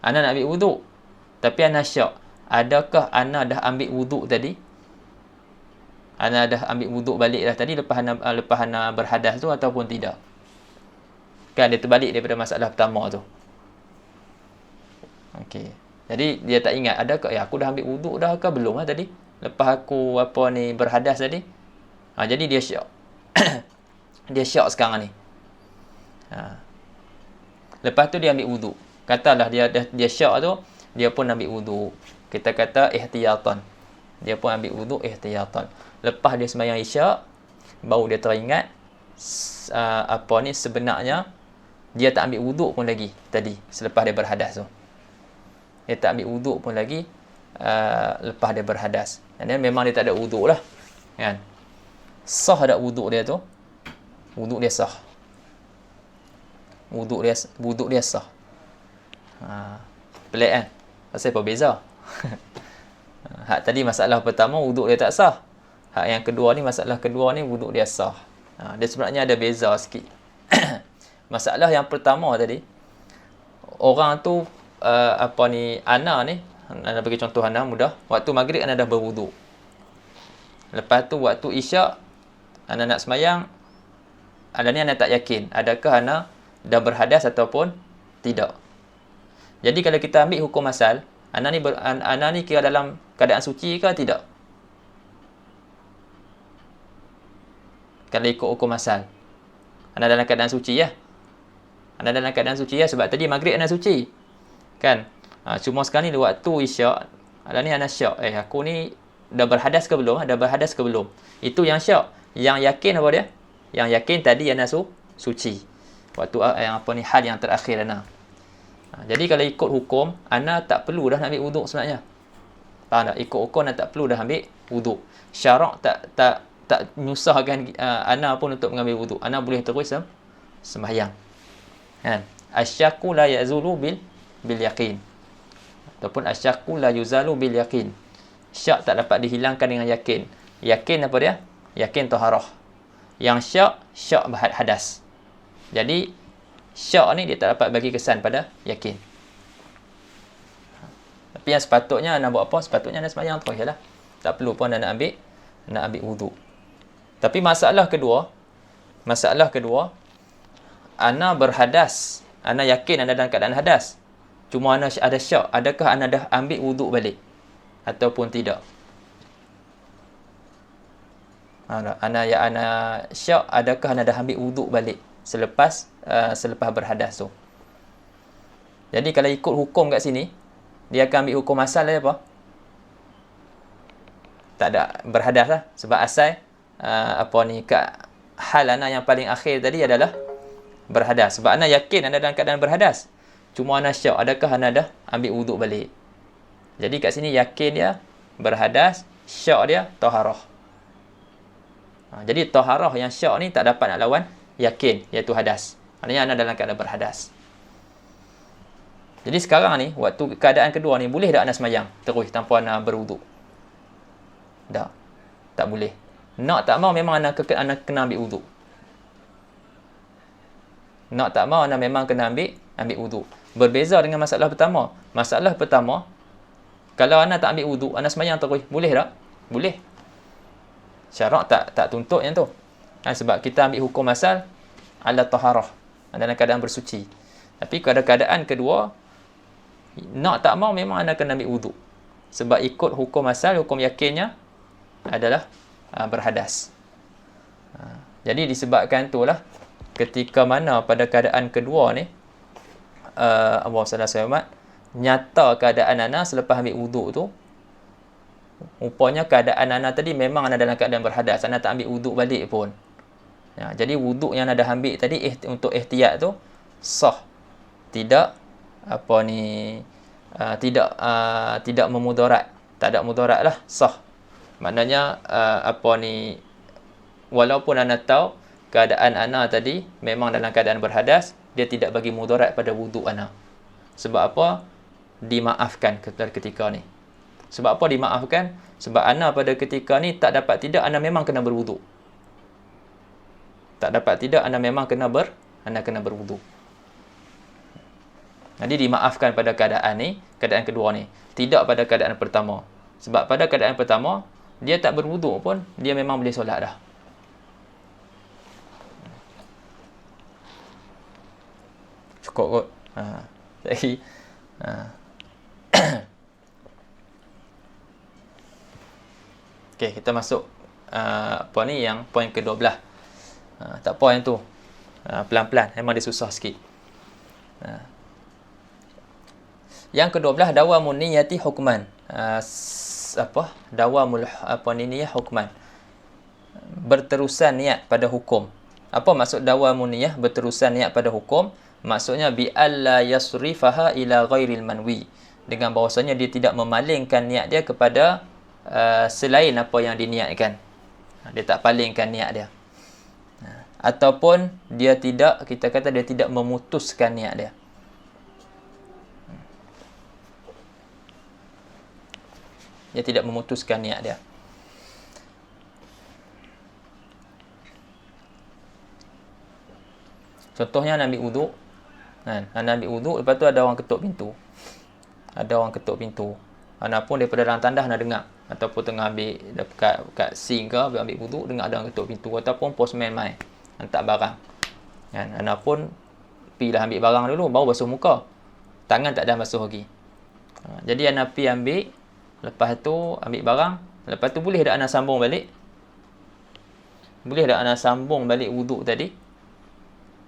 Ana nak ambil wuduk. Tapi Ana syak. Adakah Ana dah ambil wuduk tadi? Ana dah ambil wuduk balik dah tadi lepas Ana berhadas tu ataupun tidak? Kan dia terbalik daripada masalah pertama tu. Okey. Jadi dia tak ingat adakah aku dah ambil wuduk dah ke belum tadi? Lepas aku berhadas tadi. Jadi dia syak. Dia syak sekarang ni. Lepas tu dia ambil wuduk. Katalah dia syak tu, dia pun ambil wuduk. Kita kata ihtiyatan. Dia pun ambil wuduk ihtiyatan. Lepas dia sembahyang isyak, baru dia teringat sebenarnya dia tak ambil wuduk pun lagi tadi selepas dia berhadas tu. Dia tak ambil wuduk pun lagi lepas dia berhadas. Dan memang dia tak ada wuduk lah. Kan? Sah tak wuduk dia tu? Wuduk dia sah. Wuduk dia sah. Pelik kan? Pasal apa beza? Hak tadi masalah pertama wuduk dia tak sah. Hak yang kedua ni, masalah kedua ni wuduk dia sah. Dia sebenarnya ada beza sikit. Masalah yang pertama tadi, orang tu Ana bagi contoh Ana mudah. Waktu maghrib Ana dah berwuduk. Lepas tu waktu isyak Ana nak semayang, Ana tak yakin adakah Ana dah berhadas ataupun tidak. Jadi kalau kita ambil hukum asal, Ana ni kira dalam keadaan suci ke tidak? Kalau ikut hukum asal, Ana dalam keadaan suci ya. Ana dalam keadaan suci ya, sebab tadi maghrib Ana suci. Kan? Cuma sekarang ni waktu isyak, Ana syak. Aku ni dah berhadas ke belum? Dah berhadas ke belum? Itu yang syak. Yang yakin apa dia? Yang yakin tadi Ana suci. Waktu hal yang terakhir Ana. Jadi kalau ikut hukum, Ana tak perlu dah nak ambil wuduk sebenarnya. Faham tak? Ikut hukum Ana tak perlu dah ambil wuduk. Syarak tak menyusahkan Ana pun untuk mengambil wuduk. Ana boleh terus sembahyang. Kan? Asyaku la yazulu bil yaqin. Ataupun asyaku la yuzalu bil yaqin. Syak tak dapat dihilangkan dengan yakin. Yakin apa dia? Yakin taharah. Yang syak hadas. Jadi syak ni dia tak dapat bagi kesan pada yakin. Tapi yang sepatutnya nak buat apa? Sepatutnya nak sembahyang terus jelah. Tak perlu pun nak ambil wuduk. Tapi masalah kedua, ana berhadas, ana yakin ana dalam keadaan hadas, cuma ana ada syak, adakah ana dah ambil wuduk balik ataupun tidak? Ana syak, adakah ana dah ambil wuduk balik selepas berhadas tu. Jadi kalau ikut hukum kat sini, dia akan ambil hukum asal dia apa? Tak ada berhadas lah. Sebab asal hal ana yang paling akhir tadi adalah berhadas. Sebab ana yakin ana dalam keadaan berhadas, cuma ana syak, adakah ana dah ambil wuduk balik. Jadi kat sini yakin dia berhadas, syak dia taharah. Jadi taharah yang syak ni tak dapat nak lawan yakin, iaitu hadas. Maknanya ana dalam keadaan berhadas. Jadi sekarang ni, waktu keadaan kedua ni, boleh tak ana semayang terus tanpa ana berwuduk? Tak boleh. Nak tak mau memang ana kena ambil wuduk. Nak tak mau ana memang kena ambil wuduk. Berbeza dengan masalah pertama. Masalah pertama, kalau ana tak ambil wuduk, ana semayang terus, boleh tak? Boleh. Syarak tak tuntut yang tu. Sebab kita ambil hukum asal ala taharah, dalam keadaan bersuci. Tapi pada keadaan kedua, nak tak mau memang anda kena ambil wuduk. Sebab ikut hukum asal, hukum yakinnya adalah berhadas. Jadi disebabkan itulah, ketika mana pada keadaan kedua ni, Allah SWT nyata keadaan ana selepas ambil wuduk tu, rupanya keadaan ana tadi memang ana dalam keadaan berhadas, ana tak ambil wuduk balik pun. Jadi wuduk yang ana dah ambil tadi untuk ihtiyat tu sah. Tidak tidak memudarat, tak ada mudarat lah, sah. Maknanya walaupun ana tahu keadaan ana tadi memang dalam keadaan berhadas, dia tidak bagi mudarat pada wuduk ana. Sebab apa? Dimaafkan ketika ni. Sebab apa dimaafkan? Sebab ana pada ketika ni tak dapat tidak, ana memang kena berwuduk. Tak dapat tidak, ana memang kena berwuduk. Jadi dimaafkan pada keadaan ni, keadaan kedua ni. Tidak pada keadaan pertama. Sebab pada keadaan pertama, dia tak berwuduk pun, dia memang boleh solat dah. Cukup kot. Jadi okey, kita masuk yang poin ke-12. Tak apa yang tu. Pelan-pelan, memang dia susah sikit. Yang ke-12, dawamun niyati hukman. Dawamul niyah hukman. Berterusan niat pada hukum. Apa maksud dawamun niyah berterusan niat pada hukum? Maksudnya bi alla yasrifaha ila ghairil manwi. Dengan bahawasanya dia tidak memalingkan niat dia kepada selain apa yang diniatkan. Dia tak palingkan niat dia. Ataupun dia tidak memutuskan niat dia. Dia tidak memutuskan niat dia. Contohnya nak ambil wuduk. Nak ambil wuduk, lepas tu ada orang ketuk pintu. Ana pun daripada dalam tandas nak dengar. Ataupun tengah ambil dekat sink ke, ambil wuduk, dengar ada orang ketuk pintu. Ataupun postman mai hantar barang. Ana pun pergilah ambil barang dulu, baru basuh muka. Tangan tak dah basuh lagi. Jadi ana pergi ambil, lepas tu ambil barang, lepas tu boleh tak ana sambung balik? Boleh tak ana sambung balik wuduk tadi?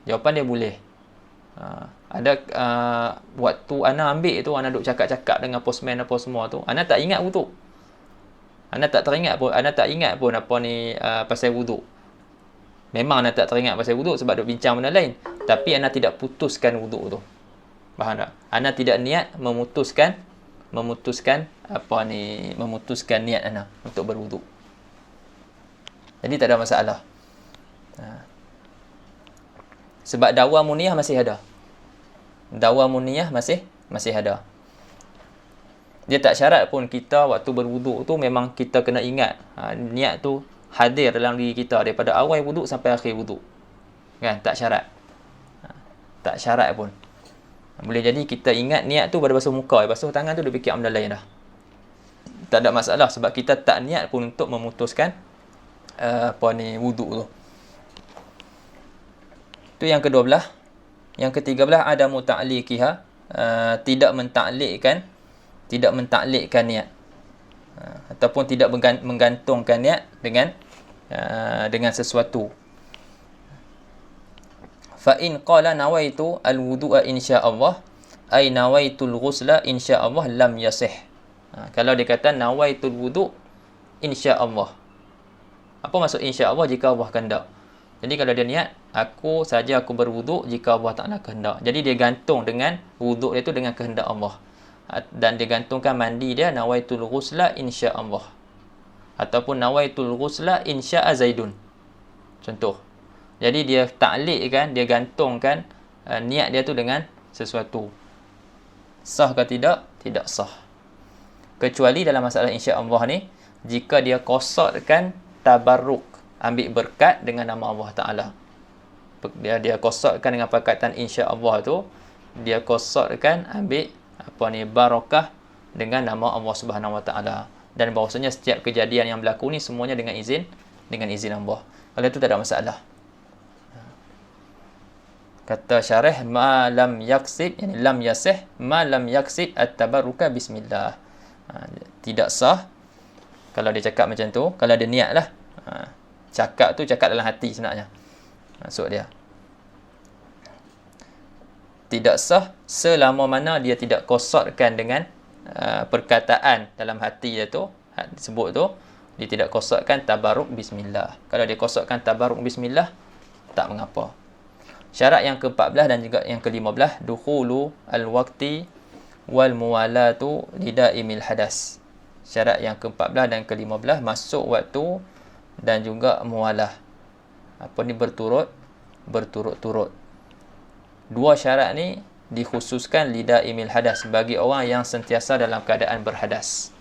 Jawapan dia boleh. Waktu ana ambil tu, ana duk cakap-cakap dengan postman apa semua tu, ana tak ingat wuduk. Ana tak ingat pun pasal wuduk. Memang ana tak teringat pasal wuduk sebab duk bincang benda lain. Tapi ana tidak putuskan wuduk tu. Faham tak? Ana tidak niat memutuskan niat ana untuk berwuduk. Jadi tak ada masalah. Sebab dawamun niyah masih ada. Dawamun niyah masih ada. Dia tak syarat pun kita waktu berwuduk tu memang kita kena ingat niat tu hadir dalam diri kita daripada awal wuduk sampai akhir wuduk. Kan? Tak syarat. Tak syarat pun. Boleh jadi kita ingat niat tu pada basuh muka, basuh tangan tu dia fikir benda lain dah. Tak ada masalah sebab kita tak niat pun untuk memutuskan wuduk tu. Itu yang ke-12. Yang ke-13 adamu ta'liqiha, tidak mentaklikkan niat, ataupun tidak menggantungkan niat dengan sesuatu. Fa in qala nawaitu al-wudu'a insya-Allah ay nawaitul ghusla insya-Allah lam yasih. Kalau dia kata nawaitul wudu' insya-Allah. Apa maksud insya-Allah? Jika Allah kehendak. Jadi kalau dia niat, aku berwuduk jika Allah Taala kehendak. Jadi dia gantung dengan wuduk dia tu dengan kehendak Allah. Dan dia gantungkan mandi dia nawaitul ghusla insya-Allah. Ataupun nawaitul ghusla insya Zaidun. Contoh. Jadi dia ta'liqkan, dia gantungkan niat dia tu dengan sesuatu. Sah ke tidak? Tidak sah. Kecuali dalam masalah insya-Allah ni, jika dia qasdkan tabarruk, ambil berkat dengan nama Allah Taala. Dia qasdkan dengan perkataan insya-Allah tu, dia qasdkan ambil barakah dengan nama Allah Subhanahu Wa Taala. Dan bahawasanya setiap kejadian yang berlaku ni semuanya dengan izin Allah. Kalau itu tak ada masalah. Kata syarah, ma lam yaqsid, yani lam yasih, ma lam yaqsid at-tabarruka bismillah. Tidak sah kalau dia cakap macam tu, kalau dia niat lah. Cakap tu cakap dalam hati sebenarnya. Maksud dia. Tidak sah selama mana dia tidak qasdkan dengan perkataan dalam hati dia tu, disebut tu, dia tidak qasdkan tabarruk bismillah. Kalau dia qasdkan tabarruk bismillah, tak mengapa. Syarat yang ke-14 dan juga yang ke-15, dukhulu al-waqti wal muwalatu lidaimil hadas. Syarat yang ke-14 dan ke-15, masuk waktu dan juga muwalah. Berturut-turut. Dua syarat ni dikhususkan lidaimil hadas, bagi orang yang sentiasa dalam keadaan berhadas.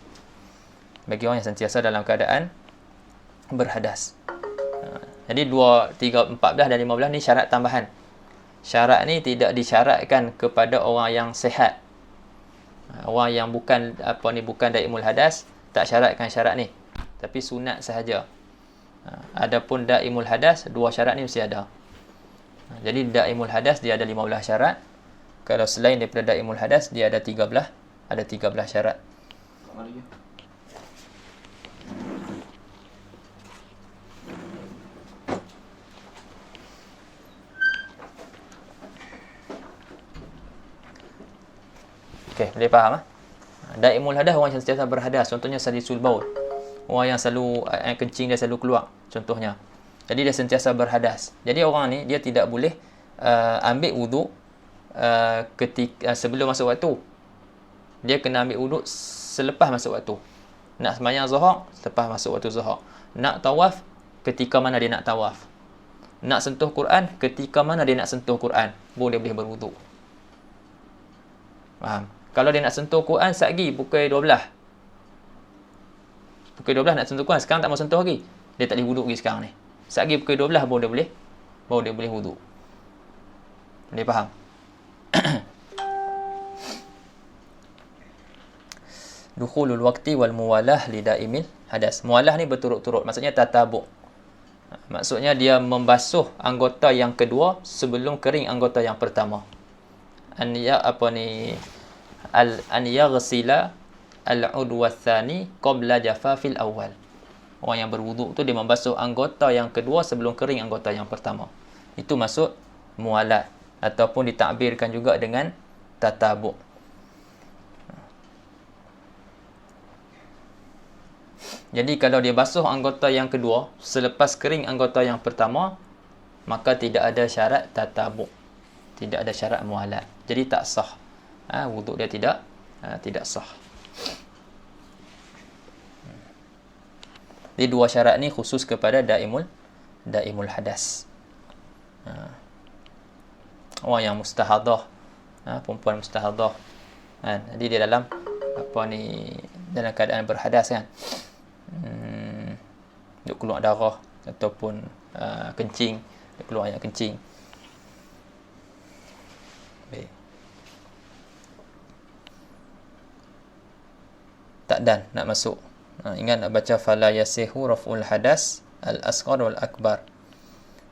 Jadi 2, 3, 14 dan 15 ni syarat tambahan. Syarat ni tidak disyaratkan kepada orang yang sihat. Orang yang bukan daimul hadas tak syaratkan syarat ni. Tapi sunat sahaja. Adapun daimul hadas, dua syarat ni mesti ada. Jadi daimul hadas dia ada 15 syarat. Kalau selain daripada daimul hadas dia ada 13 syarat. Okey, boleh faham? Daimul hadas orang yang sentiasa berhadas. Contohnya salisul baul. Orang yang selalu kencing dia selalu keluar, contohnya. Jadi dia sentiasa berhadas. Jadi orang ni dia tidak boleh ambil wuduk ketika sebelum masuk waktu. Dia kena ambil wuduk selepas masuk waktu. Nak sembahyang zuhur, selepas masuk waktu zuhur. Nak tawaf, ketika mana dia nak tawaf. Nak sentuh Quran, ketika mana dia nak sentuh Quran, baru dia boleh berwuduk. Faham? Kalau dia nak sentuh Quran satgi pukul 12. Pukul 12 nak sentuh Quran, sekarang tak mau sentuh lagi. Dia tak boleh wuduk lagi sekarang ni. Satgi pukul 12 baru dia boleh wuduk. Boleh faham? Dukhulul waqti wal muwalah lidaimil hadas. Muwalah ni berturut-turut, maksudnya tatabuk. Maksudnya dia membasuh anggota yang kedua sebelum kering anggota yang pertama. An yaghsila al-udwa tsani qabla jafafil awal. Orang yang berwuduk tu dia membasuh anggota yang kedua sebelum kering anggota yang pertama. Itu maksud muwalat, ataupun ditakbirkan juga dengan tatabuk. Jadi kalau dia basuh anggota yang kedua selepas kering anggota yang pertama, maka tidak ada syarat tatabuk, tidak ada syarat muwalat. Jadi tak sah. Wuduk dia tidak sah. Jadi dua syarat ni khusus kepada daimul hadas. Orang yang mustahadah, perempuan mustahadah, jadi dia dalam dalam keadaan berhadas kan. Duk keluar darah ataupun kencing, keluar air kencing. Baik. Tak dan nak masuk. Ingat nak baca fala yasihu raf'ul hadas al-asghar wal akbar.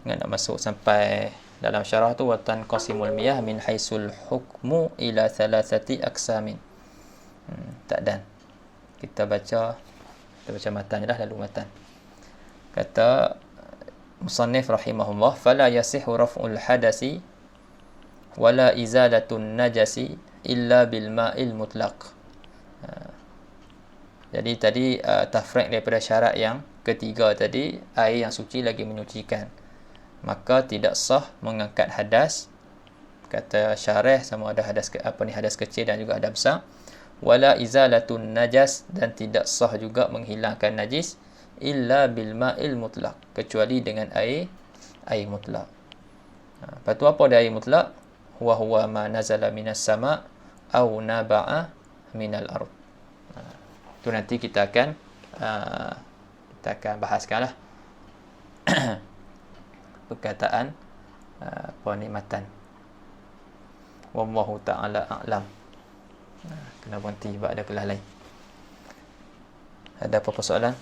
Ingat nak masuk sampai Dalam syarah tu wa tanqasimul miyah min haisul hukmu ila thalathati aqsamin. Tak dan. Kita baca matan je lah, lalu matan. Kata musannif rahimahullah, fala yasihu raf'ul hadasi wala izalatun najasi illa bil ma'il mutlaq. Jadi tadi tafriq daripada syarat yang ketiga tadi, air yang suci lagi menyucikan, maka tidak sah mengangkat hadas. Kata syarah, sama ada hadas hadas kecil dan juga hadas besar. Wala izalatun najas, dan tidak sah juga menghilangkan najis, illa bil ma'il mutlaq, kecuali dengan air mutlak. Lepas tu apa dia air mutlak? Huwa ma nazala minas sama' au naba'a minal ard. Tu nanti kita akan bahaskanlah perkataan matan. Wallahu ta'ala a'lam. Kena berhenti sebab ada kelas lain. Ada apa-apa soalan?